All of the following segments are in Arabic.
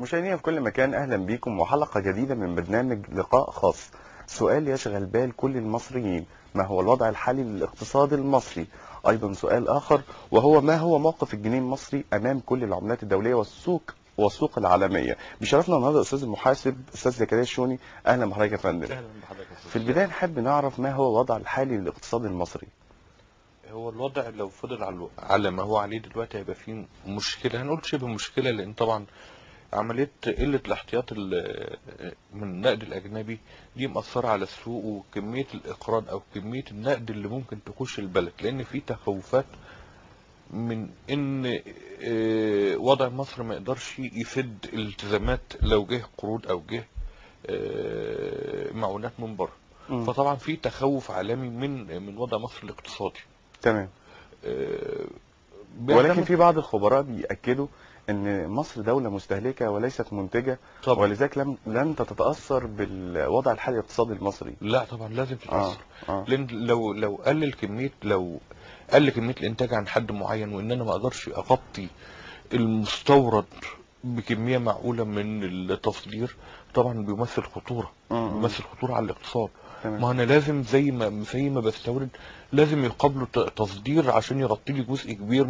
مشاهدينا في كل مكان، أهلا بيكم وحلقة جديدة من برنامج لقاء خاص. سؤال يشغل بال كل المصريين: ما هو الوضع الحالي للاقتصاد المصري؟ أيضا سؤال آخر وهو: ما هو موقف الجنيه المصري أمام كل العملات الدولية والسوق العالمية؟ بشرفنا النهارده الأستاذ المحاسب أستاذ زكريا الشوني. أهلا بحضرتك يا فندم. اهلا بحضرتك. في البداية نحب نعرف ما هو الوضع الحالي للاقتصاد المصري. هو الوضع لو فضل على ما هو عليه دلوقتي هيبقى فيه مشكله، هنقول شبه مشكله، لان طبعا عمليه قله الاحتياط من النقد الاجنبي دي مأثره على السوق، وكميه الاقراض او كميه النقد اللي ممكن تخش البلد، لان في تخوفات من ان وضع مصر ما يقدرش يسد الالتزامات لو جه قروض او جه معونات من بره. فطبعا في تخوف عالمي من وضع مصر الاقتصادي. تمام. ولكن في بعض الخبراء بيأكدوا ان مصر دولة مستهلكة وليست منتجة طبعا. ولذلك لن تتأثر بالوضع الحالي الاقتصادي المصري. لا طبعا لازم تتأثر. لان لو قلل كمية الانتاج عن حد معين، وان انا ما اقدرش اغطي المستورد بكمية معقولة من التصدير، طبعا بيمثل خطورة. بيمثل خطورة على الاقتصاد. ما انا لازم زي ما بستورد لازم يقابله تصدير عشان يغطي لي جزء كبير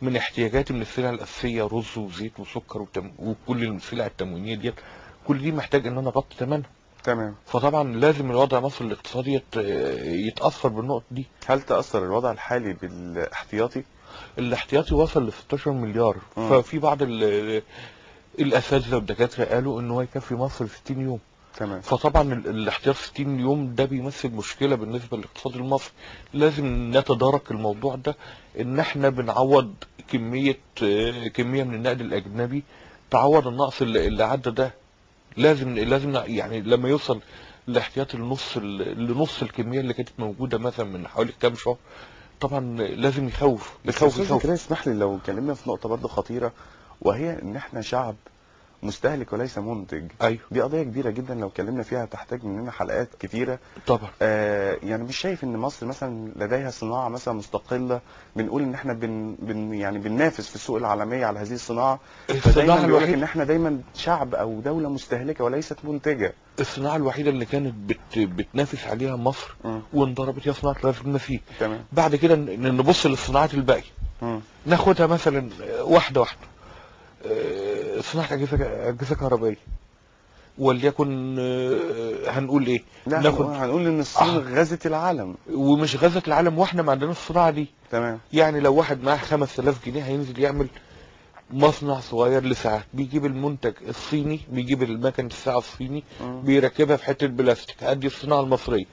من احتياجاتي من السلع الاساسيه، رز وزيت وسكر وكل السلع التموينيه ديت، كل دي محتاج ان انا اغطي ثمنها. تمام. فطبعا لازم الوضع مصر الاقتصادي يتاثر بالنقطه دي. هل تاثر الوضع الحالي بالاحتياطي؟ الاحتياطي وصل ل 16 مليار. ففي بعض الاساتذه والدكاتره قالوا ان هو يكفي مصر 60 يوم. تمام. فطبعا الاحتياط 60 يوم ده بيمثل مشكله بالنسبه للاقتصاد المصري. لازم نتدارك الموضوع ده، ان احنا بنعوض كميه من النقد الاجنبي تعوض النقص اللي عدى ده. لازم يعني لما يوصل الاحتياط لنص الكميه اللي كانت موجوده مثلا من حوالي كام شهر، طبعا لازم يخوف. كده اسمح لي لو اتكلمنا في نقطه برضه خطيره، وهي ان احنا شعب مستهلك وليس منتج. ايوه. دي قضيه كبيره جدا لو اتكلمنا فيها تحتاج مننا حلقات كتيره طبعا. يعني مش شايف ان مصر مثلا لديها صناعه مثلا مستقله، بنقول ان احنا يعني بننافس في السوق العالميه على هذه الصناعه. فدايما بيقول لك ان احنا دايما شعب او دوله مستهلكه وليست منتجه. الصناعه الوحيده اللي كانت بتنافس عليها مصر وانضربت هي صناعه رغيف النسيج. تمام. بعد كده نبص للصناعات الباقيه، ناخدها مثلا واحده واحده. صناعه اجهزه كهربائيه، وليكن هنقول ايه؟ لا هنقول ان الصين غزت العالم. ومش غزت العالم واحنا ما عندناش الصناعه دي. تمام. يعني لو واحد معاه 5000 جنيه هينزل يعمل مصنع صغير لساعات، بيجيب المنتج الصيني، بيجيب المكنه الساعه الصيني، بيركبها في حته بلاستيك. ادي الصناعه المصريه.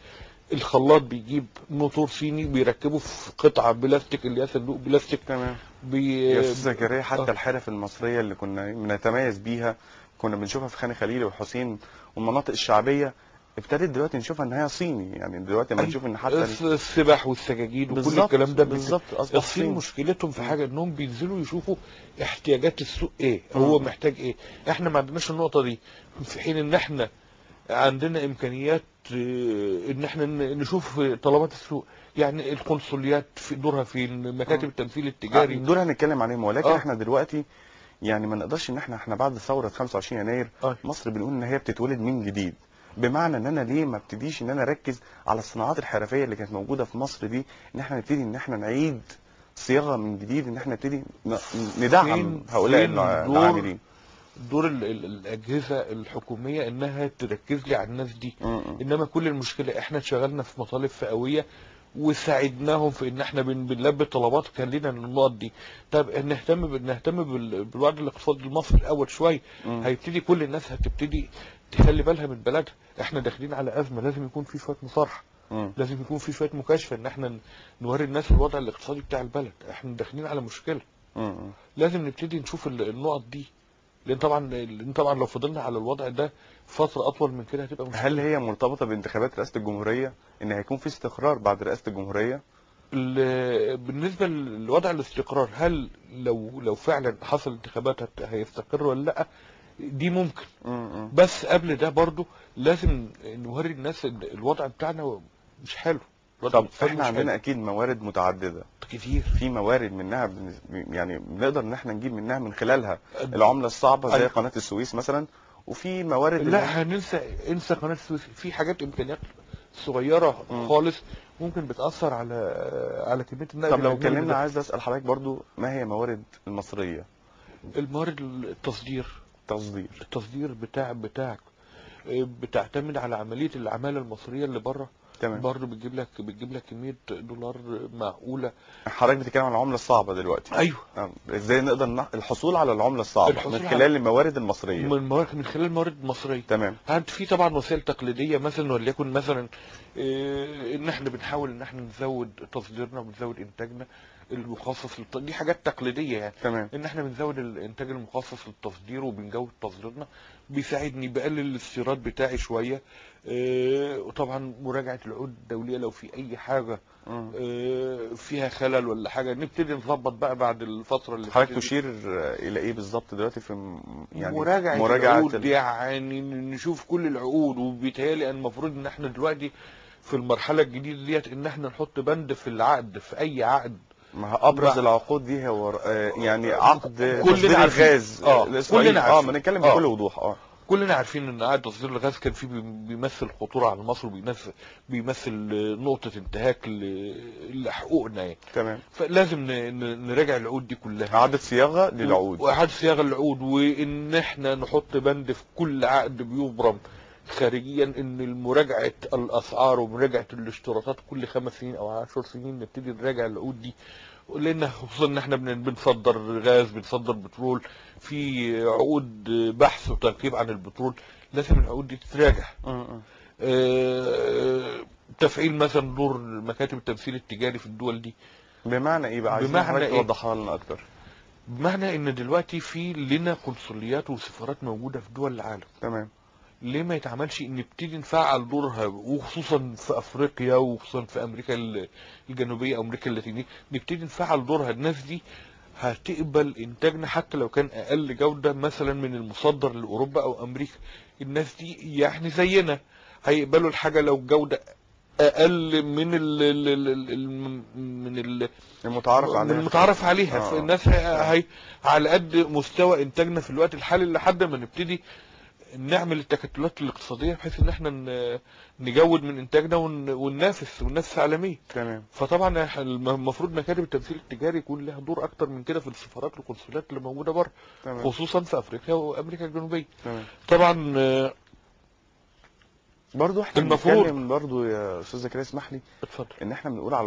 الخلاط بيجيب موتور صيني بيركبه في قطعه بلاستيك اللي هي صندوق بلاستيك. تمام. يا استاذ زكريا، حتى الحرف المصريه اللي كنا بنتميز بيها كنا بنشوفها في خان خليل وحسين والمناطق الشعبيه، ابتدت دلوقتي نشوفها ان هي صيني. يعني دلوقتي لما نشوف ان حتى السباح والسجاجيد وكل الكلام ده بالظبط الصين مشكلتهم في حاجه انهم بينزلوا يشوفوا احتياجات السوق ايه، هو محتاج ايه. احنا ما عندناش النقطه دي، في حين ان احنا عندنا امكانيات ان احنا نشوف طلبات السوق. يعني القنصليات في دورها، في مكاتب التمثيل التجاري دول هنتكلم عليهم. ولكن احنا دلوقتي يعني ما نقدرش ان احنا بعد ثوره 25 يناير مصر بنقول ان هي بتتولد من جديد. بمعنى ان انا ليه ما ابتديش ان انا اركز على الصناعات الحرفيه اللي كانت موجوده في مصر دي، ان احنا نبتدي ان احنا نعيد صياغه من جديد، ان احنا نبتدي ندعم هؤلاء العاملين. دور الاجهزه الحكوميه انها تركز لي على الناس دي. انما كل المشكله احنا اتشغلنا في مطالب فئويه وساعدناهم في ان احنا بنلبي طلبات كان لنا النقط دي. طب نهتم بالوضع الاقتصادي المصري الاول شويه، هيبتدي كل الناس هتبتدي تخلي بالها من بلدها. احنا داخلين على ازمه، لازم يكون في شويه مصارحه، لازم يكون في شويه مكاشفه، ان احنا نوري الناس الوضع الاقتصادي بتاع البلد. احنا داخلين على مشكله، لازم نبتدي نشوف النقط دي. لان طبعا لو فضلنا على الوضع ده فتره اطول من كده هتبقى مشكله. هل هي مرتبطه بانتخابات رئاسه الجمهوريه، ان هيكون في استقرار بعد رئاسه الجمهوريه؟ بالنسبه لوضع الاستقرار، هل لو فعلا حصل انتخابات هيستقر ولا لا؟ دي ممكن. بس قبل ده برضو لازم نوري الناس الوضع بتاعنا مش حلو. طب احنا عندنا اكيد موارد متعدده كتير. في موارد منها يعني بنقدر ان احنا نجيب منها من خلالها العمله الصعبه زي قناه السويس مثلا، وفي موارد لا انسى قناه السويس. في حاجات امكانيات صغيره خالص ممكن بتاثر على كميه النقل. طب لو اتكلمنا، عايز اسال حضرتك برضو ما هي موارد المصريه؟ الموارد التصدير بتاعك بتعتمد على عمليه العماله المصريه اللي بره. تمام. برضه بتجيب لك كميه دولار معقوله. حضرتك بتتكلم عن العمله الصعبه دلوقتي. ايوه. ازاي نقدر الحصول على العمله الصعبه من خلال الموارد المصريه؟ من خلال الموارد المصريه. تمام. في طبعا وسائل تقليديه مثلا، وليكن مثلا ان احنا بنحاول ان احنا نزود تصديرنا ونزود انتاجنا المخصص دي حاجات تقليديه يعني. تمام. ان احنا بنزود الانتاج المخصص للتصدير وبنجود تصديرنا، بيساعدني بقلل الاستيراد بتاعي شويه. وطبعا مراجعه العقود الدوليه لو في اي حاجه فيها خلل ولا حاجه نبتدي نظبط بقى بعد الفتره اللي حضرتك تشير الى ايه بالظبط دلوقتي في يعني مراجعه العقود؟ يعني نشوف كل العقود، وبيتهيألي ان المفروض ان احنا دلوقتي في المرحله الجديده ديت ان احنا نحط بند في العقد، في اي عقد. ما ابرز العقود دي هو يعني عقد تصدير الغاز كلنا عارفين. ما نتكلم بكل وضوح. كلنا عارفين ان عقد تصدير الغاز كان فيه بيمثل خطوره على مصر، وبيمثل نقطه انتهاك لحقوقنا يعني. تمام. فلازم نراجع العقود دي كلها، اعاده صياغه للعقود، واعاده صياغه للعقود، وان احنا نحط بند في كل عقد بيبرم خارجيا ان مراجعه الاسعار ومراجعه الاشتراطات كل 5 سنين او 10 سنين نبتدي نراجع العقود دي. لان خصوصا ان احنا بنصدر غاز، بنصدر بترول، في عقود بحث وتنقيب عن البترول، لازم العقود دي تتراجع. تفعيل مثلا دور مكاتب التمثيل التجاري في الدول دي. بمعنى ايه بقى؟ عايزين حضرتك توضحها لنا اكتر. بمعنى ان دلوقتي في لنا قنصليات وسفارات موجوده في دول العالم. تمام. ليه ما يتعملش ان نبتدي نفعل دورها، وخصوصا في افريقيا وخصوصا في امريكا الجنوبيه او امريكا اللاتينيه، نبتدي نفعل دورها. الناس دي هتقبل انتاجنا حتى لو كان اقل جوده مثلا من المصدر لاوروبا او امريكا. الناس دي يعني زينا هيقبلوا الحاجه لو جوده اقل من المتعارف عليها. فالناس على قد مستوى انتاجنا في الوقت الحالي لحد ما نبتدي نعمل التكتلات الاقتصاديه بحيث ان احنا نجود من انتاجنا وننافس عالميا. تمام. فطبعا المفروض مكاتب التمثيل التجاري يكون لها دور اكتر من كده في السفارات والقنصليات اللي موجوده بره، خصوصا في افريقيا وامريكا الجنوبيه. تمام. طبعا برضو احنا بنتكلم برضو يا استاذ زكريا، اسمح لي اتفضل، ان احنا بنقول على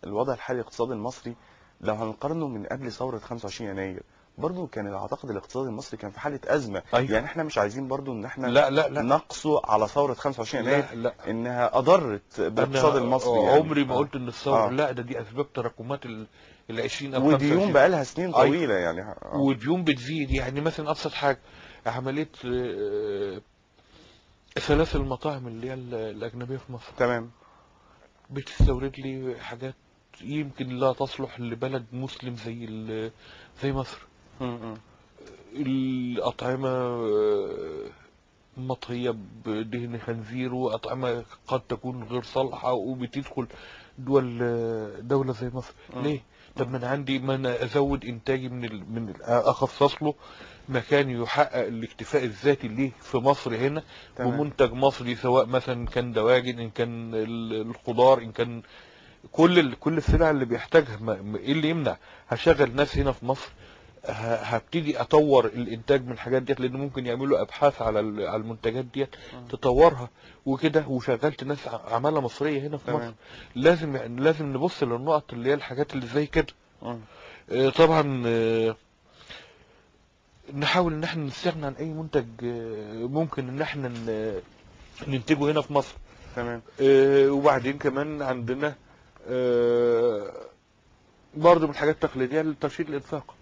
الوضع الحالي الاقتصادي المصري لو هنقارنه من قبل ثوره 25 يناير، برضو كان اعتقد الاقتصاد المصري كان في حاله ازمه. أيوة. يعني احنا مش عايزين برضو ان احنا لا نقصوا على ثوره 25 يناير. لا. انها اضرت بالاقتصاد المصري. يعني عمري ما قلت ان الثوره لا، دي اسباب تراكمات ال 20 او 25، وديون بقى لها سنين طويله. يعني وديون بتزيد. يعني مثلا ابسط حاجه عمليه سلاسل المطاعم اللي هي الاجنبيه في مصر. تمام. بتستورد لي حاجات يمكن لا تصلح لبلد مسلم زي مصر. الأطعمة مطهية بدهن خنزير، وأطعمة قد تكون غير صالحة، وبتدخل دولة زي مصر. ليه؟ طب ما أنا أزود إنتاجي من أخصص له مكان يحقق الاكتفاء الذاتي ليه في مصر هنا. تمام. بمنتج مصري، سواء مثلا كان دواجن، إن كان الخضار، إن كان كل السلع اللي بيحتاجها. ايه اللي يمنع؟ هشغل ناس هنا في مصر، هبتدي اطور الانتاج من الحاجات ديت، لان ممكن يعملوا ابحاث على المنتجات ديت تطورها وكده، وشغلت ناس عماله مصريه هنا في مصر. لازم نبص للنقط اللي هي الحاجات اللي زي كده. طبعا نحاول ان احنا نستغنى عن اي منتج ممكن ان احنا ننتجه هنا في مصر. تمام. وبعدين كمان عندنا برضه من الحاجات التقليديه ترشيد الانفاق،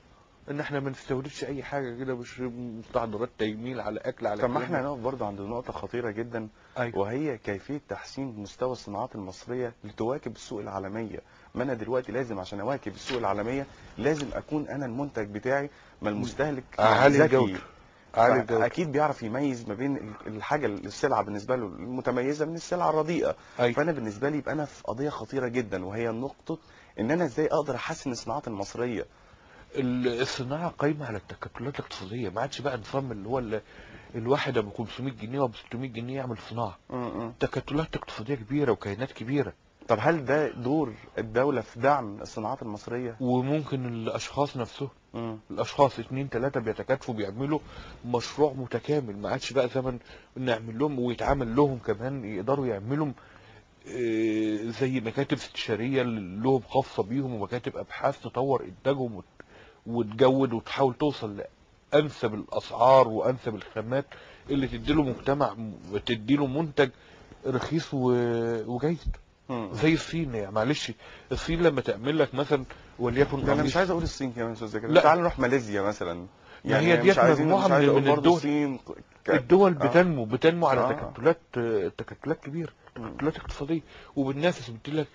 ان احنا ما نستوردش اي حاجه كده، مش مستحضرات تجميل على اكل على. طب ما احنا هنقف برضه عند نقطه خطيره جدا. أيوة. وهي كيفيه تحسين مستوى الصناعات المصريه لتواكب السوق العالميه. ما انا دلوقتي لازم عشان اواكب السوق العالميه لازم اكون انا المنتج بتاعي ما المستهلك عالي الجوده، عالي الجودة. اكيد بيعرف يميز ما بين الحاجه السلعه بالنسبه له المتميزه من السلعه الرديئه. أيوة. فانا بالنسبه لي يبقى انا في قضيه خطيره جدا، وهي نقطه ان انا ازاي اقدر احسن الصناعات المصريه. الصناعة قايمة على التكتلات الاقتصادية، ما عادش بقى نظام اللي هو الواحد ابو 500 جنيه وابو 600 جنيه يعمل صناعة. تكتلات اقتصادية كبيرة وكيانات كبيرة. طب هل ده دور الدولة في دعم الصناعات المصرية؟ وممكن الاشخاص نفسهم، الاشخاص 2 3 بيتكاتفوا بيعملوا مشروع متكامل. ما عادش بقى زمن نعمل لهم ويتعمل لهم كمان يقدروا يعملوا زي مكاتب استشارية لهم خاصة بيهم، ومكاتب ابحاث تطور انتاجهم وتجود وتحاول توصل لانسب الاسعار وانسب الخامات اللي تديله مجتمع، تديله منتج رخيص وجيد. زي الصين، يعني معلش الصين لما تعمل لك مثلا وليكن انا مش عايز اقول الصين كمان يا استاذ زكريا، لا تعال نروح ماليزيا مثلا. يعني ما هي ديت مجموعه من الدول. الصين الدول بتنمو على تكتلات كبيره، تكتلات اقتصاديه، وبتنافس وبتديلك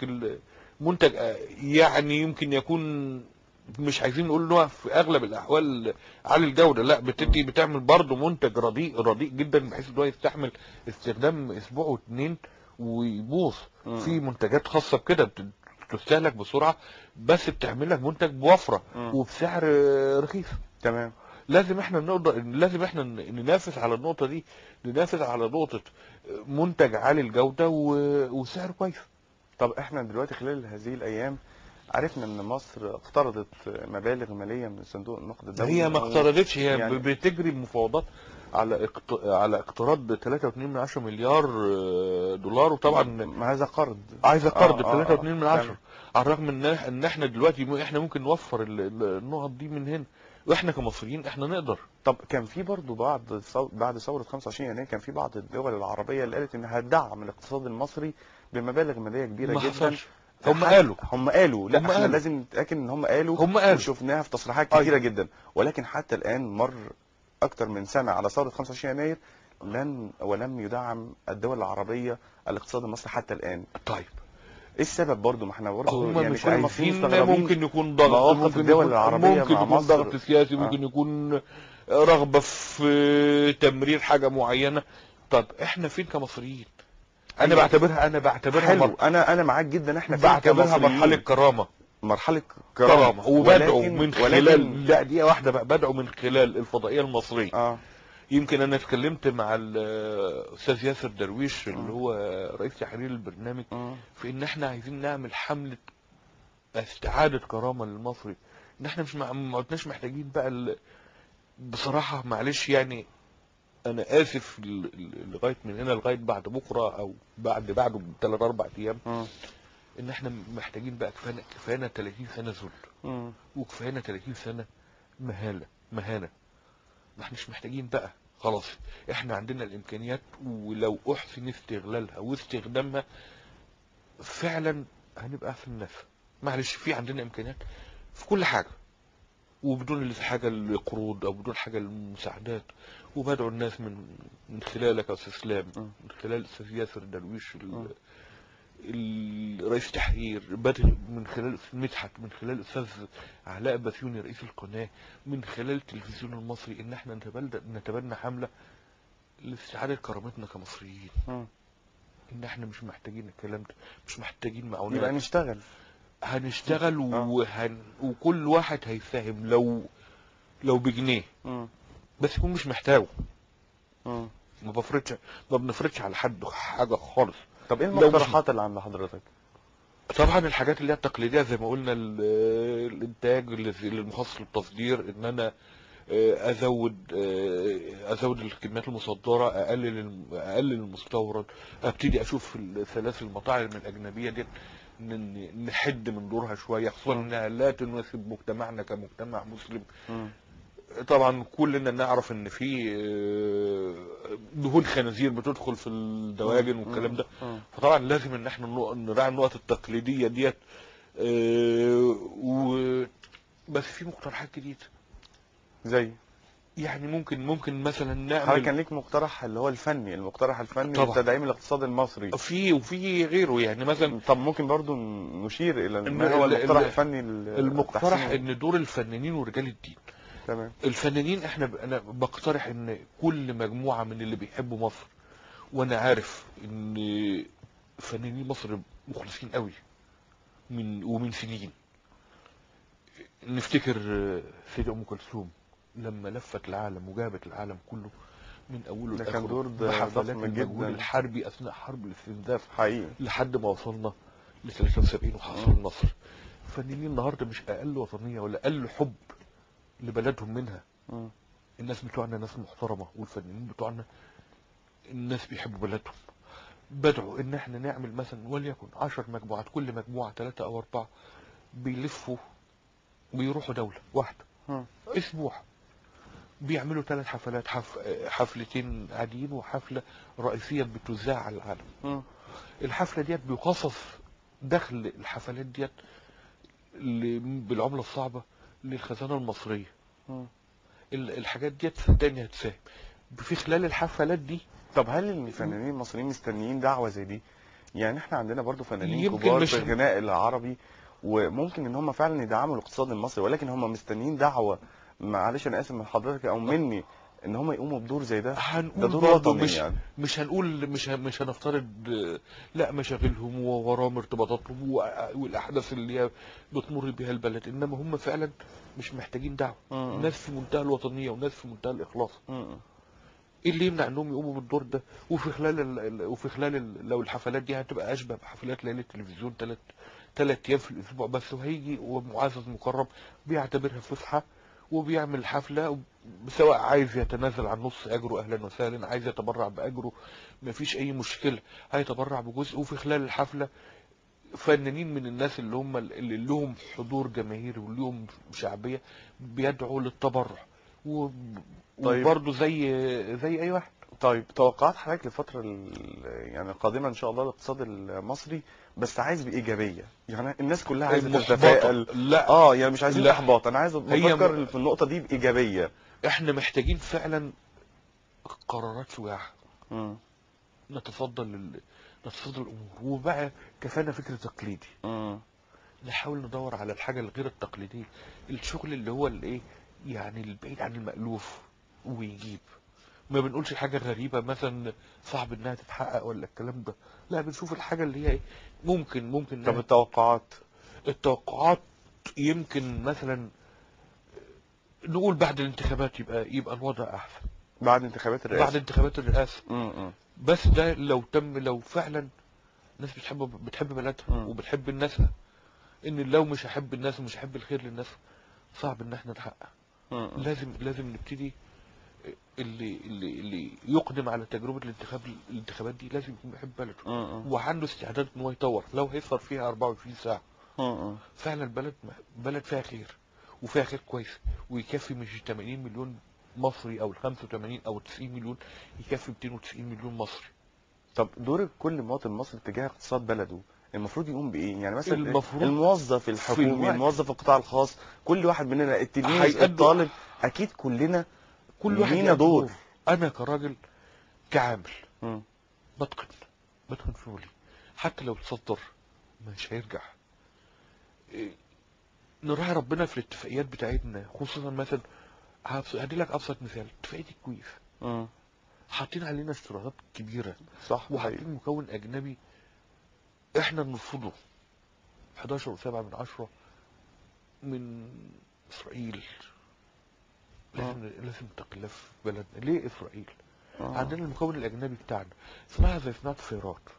المنتج. يعني يمكن يكون مش عايزين نقول انه في اغلب الاحوال عالي الجوده، لا بتعمل برضه منتج رديء جدا، بحيث ان هو يستحمل استخدام اسبوع واثنين ويبوظ. في منتجات خاصه بكده بتستهلك بسرعه، بس بتعمل لك منتج بوفره وبسعر رخيص. تمام. لازم احنا ننافس على النقطه دي، ننافس على نقطه منتج عالي الجوده وسعر كويس. طب احنا دلوقتي خلال هذه الايام عرفنا ان مصر اقترضت مبالغ ماليه من صندوق النقد الدولي. هي ما اقترضتش، هي يعني بتجري مفاوضات على اقتراض 3.2 مليار دولار. وطبعا هذا قرض، عايزه قرض 3.2 على الرغم ان احنا دلوقتي احنا ممكن نوفر النقط دي من هنا، واحنا كمصريين احنا نقدر. طب كان في برضه بعد ثوره 25 يناير كان في بعض الدول العربيه اللي قالت انها هتدعم الاقتصاد المصري بمبالغ ماليه كبيره جدا. هم قالوا لا احنا لازم نتاكد ان هم قالوا وشفناها في تصريحات كثيره جدا. ولكن حتى الان مر اكثر من سنه على ثوره 25 يناير ولم يدعم الدول العربيه الاقتصاد المصري حتى الان. طيب ايه السبب برضه؟ ما احنا برضه يعني مش كل عايزين، ممكن يكون ضغط، مواقف الدول العربيه ممكن مع يكون مصر ضغط سياسي، ممكن يكون رغبه في تمرير حاجه معينه. طب احنا فين كمصريين؟ انا بعتبرها حلو. انا معاك جدا. احنا فين بعتبرها مرحله كرامه، وبدعو من خلال دقيقه واحده بقى، بدعو من خلال الفضائيه المصريه. يمكن انا اتكلمت مع الاستاذ ياسر درويش اللي هو رئيس تحرير البرنامج في ان احنا عايزين نعمل حمله استعاده كرامه للمصري، ان احنا ما عدناش محتاجين بقى بصراحه معلش يعني انا اسف لغايه من هنا لغايه بعد بكره او بعده ب3 4 ايام، ان احنا محتاجين بقى كفانا 30 سنه ذل، وكفانا 30 سنه مهانه. ما احناش محتاجين بقى، خلاص احنا عندنا الامكانيات، ولو احسن استغلالها واستخدامها فعلا هنبقى احسن الناس. معلش في عندنا امكانيات في كل حاجه، وبدون الحاجه القروض او بدون حاجه المساعدات. وبدعو الناس من خلالك يا استاذ اسلام، من خلال الاستاذ ياسر درويش رئيس تحرير، من خلال الاستاذ مدحت، من خلال الاستاذ علاء بسيوني رئيس القناه، من خلال التلفزيون المصري، ان احنا نتبنى حمله لاستعاده كرامتنا كمصريين. ان احنا مش محتاجين الكلام ده، مش محتاجين معونات. يبقى هنشتغل وكل واحد هيساهم لو بجنيه، بس يكون مش محتاجه. ما بنفرضش على حد حاجه خالص. طب ايه المقترحات اللي عند حضرتك؟ طبعا الحاجات اللي هي التقليديه زي ما قلنا، الانتاج المخصص للتصدير، ان انا ازود الكميات المصدره، اقلل المستورد، ابتدي اشوف سلاسل المطاعم الاجنبيه دي نحد من دورها شويه، خصوصا انها لا تناسب مجتمعنا كمجتمع مسلم. طبعا كلنا نعرف ان في دهون خنازير بتدخل في الدواجن والكلام ده، فطبعا لازم ان احنا نراعي النقط التقليديه ديت. بس في مقترحات جديده زي يعني ممكن مثلا نعمل. حضرتك كان ليك مقترح اللي هو المقترح الفني لتدعيم الاقتصاد المصري، وفي غيره يعني مثلا. طب ممكن برضو نشير الى ما هو المقترح الفني؟ المقترح ان دور الفنانين ورجال الدين تمام. الفنانين انا بقترح ان كل مجموعة من اللي بيحبوا مصر، وانا عارف ان فنانين مصر مخلصين قوي ومن سنين. نفتكر سيدة ام كلثوم لما لفت العالم وجابت العالم كله من اوله ده كان لاخره دور بحفلات ضخم المجهود جدا الحربي اثناء حرب الاستنزاف حقيقي. لحد ما وصلنا ل 73 وحصل النصر. فنانين النهارده مش اقل وطنيه ولا اقل حب لبلدهم منها. مم. الناس بتوعنا ناس محترمه، والفنانين بتوعنا الناس بيحبوا بلدهم. بدعوا ان احنا نعمل مثلا وليكن 10 مجموعات، كل مجموعه 3 أو 4 بيلفوا ويروحوا دوله واحده مم. اسبوع، بيعملوا 3 حفلات، حفلتين عاديين وحفله رئيسيه بتذاع على العالم. مم. الحفله ديت بيخصص دخل الحفلات ديت بالعمله الصعبه للخزانه المصريه. مم. الحاجات ديت صدقني هتساهم في خلال الحفلات دي. طب هل الفنانين المصريين مستنيين دعوة زي دي؟ يعني احنا عندنا برضو فنانين يمكن كبار مش في الغناء العربي، وممكن ان هم فعلا يدعموا الاقتصاد المصري، ولكن هم مستنيين دعوة، معلش انا اسف من حضرتك او مني، ان هم يقوموا بدور زي ده. ده هنقول دور برضه وطني مش يعني. مش هنقول مش هنفترض لا مشاغلهم ووراهم ارتباطاتهم والاحداث اللي هي بتمر بها البلد، انما هم فعلا مش محتاجين دعوه. مم. ناس في منتهى الوطنيه وناس في منتهى الاخلاص. مم. ايه اللي يمنع انهم يقوموا بالدور ده؟ وفي خلال لو الحفلات دي هتبقى اشبه بحفلات ليله التلفزيون، ثلاث ايام في الاسبوع بس، وهيجي ومعزز مكرم بيعتبرها فسحه وبيعمل حفله، سواء عايز يتنازل عن نص اجره اهلا وسهلا، عايز يتبرع باجره مفيش اي مشكله، هيتبرع بجزء. وفي خلال الحفله فنانين من الناس اللي هم اللي لهم حضور جماهيري ولهم شعبيه بيدعوا للتبرع طيب. وبرضه زي اي واحد. طيب توقعات حضرتك للفترة يعني القادمة ان شاء الله الاقتصاد المصري، بس عايز بإيجابية، يعني الناس كلها عايزة محبطة؟ تتفائل. لا يعني مش عايزين لا، احباط، انا عايز هي بفكر في النقطة دي بإيجابية. احنا محتاجين فعلا قرارات شجاعة مم. نتصدى الامور، وبقى كفانا فكر تقليدي. مم. نحاول ندور على الحاجة الغير التقليدية، الشغل اللي هو الايه يعني البعيد عن المألوف ويجيب. ما بنقولش حاجة غريبة مثلا صعب انها تتحقق ولا الكلام ده، لا بنشوف الحاجة اللي هي ايه ممكن طب التوقعات؟ التوقعات يمكن مثلا نقول بعد الانتخابات يبقى الوضع احسن. بعد انتخابات الرئاسة؟ بعد انتخابات الرئاسة. مم. بس ده لو فعلا الناس بتحب بلدها مم. وبتحب الناسها. ان لو مش هحب الناس ومش هحب الخير للناس صعب ان احنا نحقق. مم. لازم نبتدي. اللي يقدم على تجربة الانتخابات دي لازم يكون بيحب بلده مم. وعنده استعداد ان هو يطور. لو هيصر فيها 24 ساعة مم. فعلا بلد فيها خير وفيها خير كويس، ويكفي مش 80 مليون مصري او ال 85 او 90 مليون، يكفي 290 مليون مصري. طب دور كل مواطن مصري تجاه اقتصاد بلده المفروض يقوم بايه؟ يعني مثلا المفروض الموظف في الحكومي، الوقت الموظف القطاع الخاص، كل واحد مننا، التلميذ، هيأدوا الطالب، اكيد كلنا كل واحد لينا يأدي دور. دوره. انا كراجل كعامل مم. بتقن شغلي، حتى لو تصدر مش هيرجع. نراعي ربنا في الاتفاقيات بتاعتنا، خصوصا مثلا هدي لك ابسط مثال اتفاقيه الكويت. مم. حاطين علينا اشتراطات كبيره صح. وحاطين مكون اجنبي احنا نرفضه 11.7 من اسرائيل. لازم نتقي في بلدنا. ليه اسرائيل؟ عندنا المكون الاجنبي بتاعنا صناعه زي صناعه السيارات.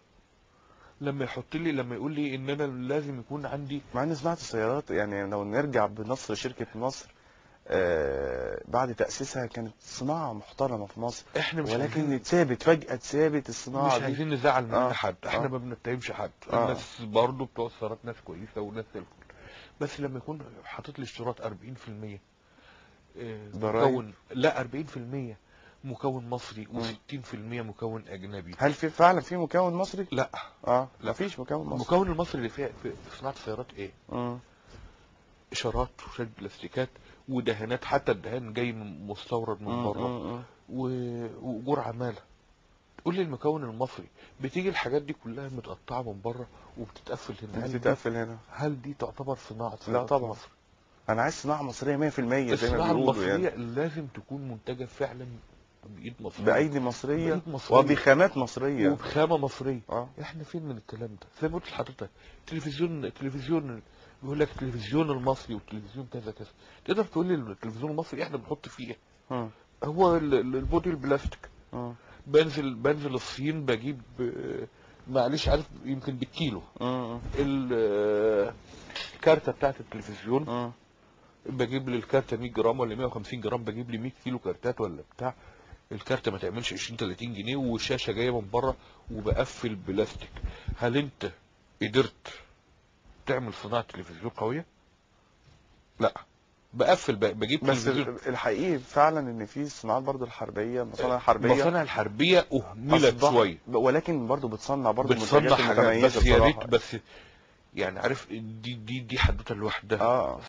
لما يقول لي ان انا لازم يكون عندي، مع ان صناعة السيارات يعني لو نرجع بنصر شركة مصر بعد تأسيسها كانت صناعة محترمة في مصر، احنا مش ولكن فجأة اتثابت الصناعة مش دي. عايزين نزعل من حد، احنا ما بنتهمش حد. آه. الناس برضه بتوع السيارات ناس كويسه وناس الكل، بس لما يكون حاطط لي اشتراط 40% ضرايب. مكون، لا 40% مكون مصري و60% مكون اجنبي. هل فعلا في مكون مصري؟ لا لا، مفيش مكون مصري. المكون المصري اللي في صناعه السيارات ايه؟ مم. اشارات وشد بلاستيكات ودهانات، حتى الدهان جاي من مستورد من بره، واجور عماله. قول لي المكون المصري بتيجي الحاجات دي كلها متقطعه من بره وبتتقفل هنا. بتتقفل هنا. هل دي تعتبر صناعه لا سيارات في طبعا. مصر؟ انا عايز صناعه مصريه 100% زي ما الصناعه بيقولوا المصريه يعني. لازم تكون منتجه فعلا بايد مصريه، بايدي مصريه بايد مصريه وبخامات مصريه. وبخامه مصريه. اه احنا فين من الكلام ده؟ زي ما قلت لحضرتك، التلفزيون بيقول لك التلفزيون المصري والتلفزيون كذا كذا. تقدر تقول لي التلفزيون المصري احنا بنحط فيه ايه؟ مم. هو البودي البلاستيك. مم. بنزل الصين بجيب معلش عارف يمكن بالكيلو مم. الكارتة بتاعت التلفزيون. مم. بجيب لي الكارتة 100 جرام ولا 150 جرام، بجيب لي 100 كيلو كارتات ولا بتاع. الكارتة ما تعملش 20 30 جنيه والشاشة جاية من بره وبقفل بلاستيك. هل انت قدرت تعمل صناعة تلفزيون قوية؟ لا. بقفل بجيب بس تلفزيون. الحقيقي فعلا ان في الصناعات برضو الحربيه، المصانع الحربيه المصانع الحربية اهملت اصبحت، شوية. ولكن برضو بتصنع برضو بتصنع المنتجات حاجات المتميزه بس يا ريت بصراحه. بس يعني عارف دي حدوته لوحدها. اه